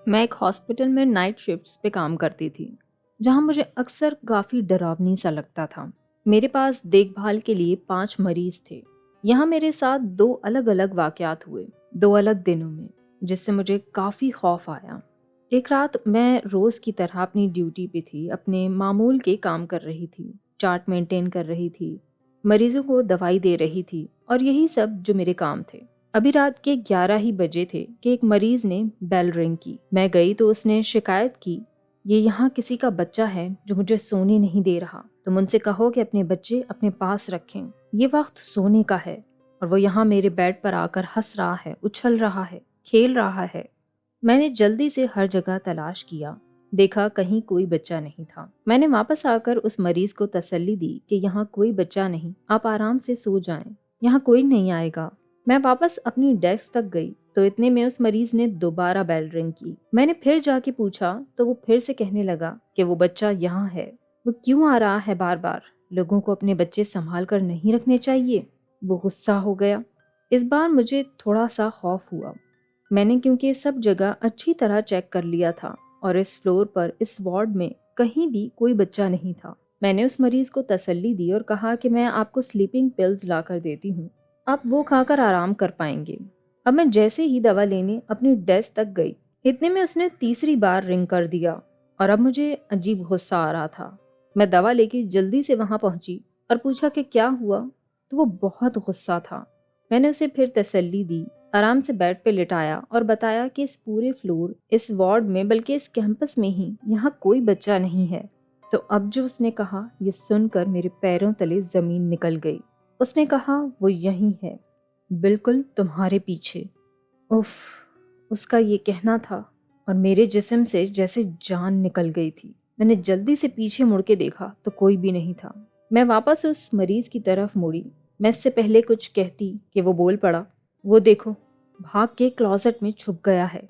میں ایک ہاسپٹل میں نائٹ شفٹس پہ کام کرتی تھی، جہاں مجھے اکثر کافی ڈراؤنی سا لگتا تھا۔ میرے پاس دیکھ بھال کے لیے 5 مریض تھے۔ یہاں میرے ساتھ 2 الگ الگ واقعات ہوئے، 2 الگ دنوں میں، جس سے مجھے کافی خوف آیا۔ ایک رات میں روز کی طرح اپنی ڈیوٹی پہ تھی، اپنے معمول کے کام کر رہی تھی، چارٹ مینٹین کر رہی تھی، مریضوں کو دوائی دے رہی تھی، اور یہی سب جو میرے کام تھے۔ ابھی رات کے 11 ہی بجے تھے کہ ایک مریض نے بیل رنگ کی۔ میں گئی تو اس نے شکایت کی، یہ یہاں کسی کا بچہ ہے جو مجھے سونے نہیں دے رہا، تم ان سے کہو کہ اپنے بچے اپنے پاس رکھیں، یہ وقت سونے کا ہے، اور وہ یہاں میرے بیڈ پر آ کر ہنس رہا ہے، اچھل رہا ہے، کھیل رہا ہے۔ میں نے جلدی سے ہر جگہ تلاش کیا، دیکھا کہیں کوئی بچہ نہیں تھا۔ میں نے واپس آ کر اس مریض کو تسلی دی کہ یہاں کوئی بچہ نہیں، آپ آرام سے سو جائیں، یہاں کوئی نہیں آئے گا۔ میں واپس اپنی ڈیسک تک گئی تو اتنے میں اس مریض نے دوبارہ بیل رنگ کی۔ میں نے پھر جا کے پوچھا تو وہ پھر سے کہنے لگا کہ وہ بچہ یہاں ہے، وہ کیوں آ رہا ہے بار بار، لوگوں کو اپنے بچے سنبھال کر نہیں رکھنے چاہیے۔ وہ غصہ ہو گیا۔ اس بار مجھے تھوڑا سا خوف ہوا۔ میں نے کیونکہ سب جگہ اچھی طرح چیک کر لیا تھا اور اس فلور پر، اس وارڈ میں کہیں بھی کوئی بچہ نہیں تھا۔ میں نے اس مریض کو تسلی دی اور کہا کہ میں آپ کو سلیپنگ پلز لا کر دیتی ہوں، آپ وہ کھا کر آرام کر پائیں گے۔ اب میں جیسے ہی دوا لینے اپنی ڈیسک تک گئی، اتنے میں اس نے تیسری بار رنگ کر دیا، اور اب مجھے عجیب غصہ آ رہا تھا۔ میں دوا لے کے جلدی سے وہاں پہنچی اور پوچھا کہ کیا ہوا، تو وہ بہت غصہ تھا۔ میں نے اسے پھر تسلی دی، آرام سے بیڈ پہ لٹایا اور بتایا کہ اس پورے فلور، اس وارڈ میں، بلکہ اس کیمپس میں ہی یہاں کوئی بچہ نہیں ہے۔ تو اب جو اس نے کہا، یہ سن کر میرے پیروں تلے زمین نکل گئی۔ اس نے کہا وہ یہیں ہے، بالکل تمہارے پیچھے۔ اف، اس کا یہ کہنا تھا اور میرے جسم سے جیسے جان نکل گئی تھی۔ میں نے جلدی سے پیچھے مڑ کے دیکھا تو کوئی بھی نہیں تھا۔ میں واپس اس مریض کی طرف مڑی۔ میں اس سے پہلے کچھ کہتی کہ وہ بول پڑا، وہ دیکھو، بھاگ کے کلازٹ میں چھپ گیا ہے۔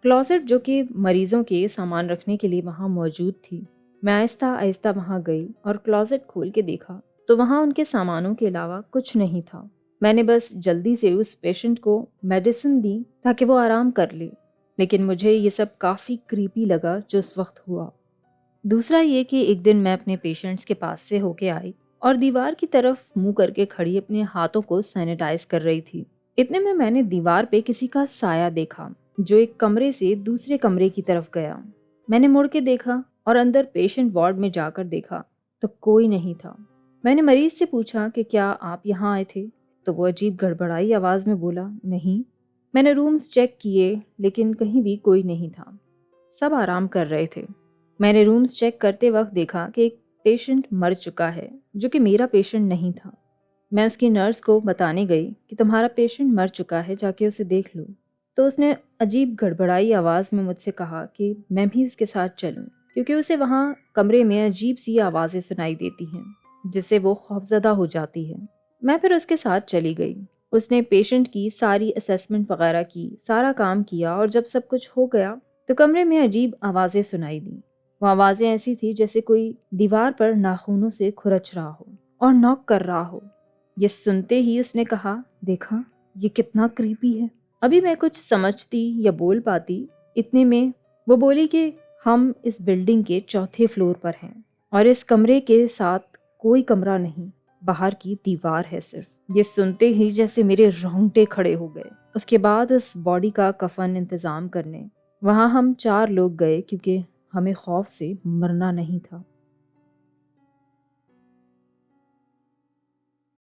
کلازٹ جو کہ مریضوں کے سامان رکھنے کے لیے وہاں موجود تھی۔ میں آہستہ آہستہ وہاں گئی اور کلازٹ کھول کے دیکھا تو وہاں ان کے سامانوں کے علاوہ کچھ نہیں تھا۔ میں نے بس جلدی سے اس پیشنٹ کو میڈیسن دی تاکہ وہ آرام کر لے، لیکن مجھے یہ سب کافی کریپی لگا جو اس وقت ہوا۔ دوسرا یہ کہ ایک دن میں اپنے پیشنٹس کے پاس سے ہو کے آئی اور دیوار کی طرف منہ کر کے کھڑی اپنے ہاتھوں کو سینیٹائز کر رہی تھی۔ اتنے میں نے دیوار پہ کسی کا سایہ دیکھا جو ایک کمرے سے دوسرے کمرے کی طرف گیا۔ میں نے مڑ کے دیکھا اور اندر پیشنٹ وارڈ میں جا کر دیکھا تو کوئی نہیں تھا۔ میں نے مریض سے پوچھا کہ کیا آپ یہاں آئے تھے؟ تو وہ عجیب گڑبڑائی آواز میں بولا، نہیں۔ میں نے رومز چیک کیے لیکن کہیں بھی کوئی نہیں تھا، سب آرام کر رہے تھے۔ میں نے رومز چیک کرتے وقت دیکھا کہ ایک پیشنٹ مر چکا ہے جو کہ میرا پیشنٹ نہیں تھا۔ میں اس کی نرس کو بتانے گئی کہ تمہارا پیشنٹ مر چکا ہے، جا کے اسے دیکھ لو۔ تو اس نے عجیب گڑبڑائی آواز میں مجھ سے کہا کہ میں بھی اس کے ساتھ چلوں، کیونکہ اسے وہاں کمرے میں عجیب سی آوازیں سنائی دیتی ہیں جس سے وہ خوفزدہ ہو جاتی ہے۔ میں پھر اس کے ساتھ چلی گئی۔ اس نے پیشنٹ کی ساری اسیسمنٹ وغیرہ کی، سارا کام کیا، اور جب سب کچھ ہو گیا تو کمرے میں عجیب آوازیں سنائی دیں۔ وہ آوازیں ایسی تھی جیسے کوئی دیوار پر ناخنوں سے کھرچ رہا ہو اور ناک کر رہا ہو۔ یہ سنتے ہی اس نے کہا، دیکھا یہ کتنا کریپی ہے۔ ابھی میں کچھ سمجھتی یا بول پاتی، اتنے میں وہ بولی کہ ہم اس بلڈنگ کے 4تھے فلور پر ہیں اور اس کمرے کے ساتھ کوئی کمرہ نہیں، باہر کی دیوار ہے صرف۔ یہ سنتے ہی جیسے میرے رونگٹے کھڑے ہو گئے۔ اس کے بعد اس باڈی کا کفن انتظام کرنے وہاں ہم 4 لوگ گئے، کیونکہ ہمیں خوف سے مرنا نہیں تھا۔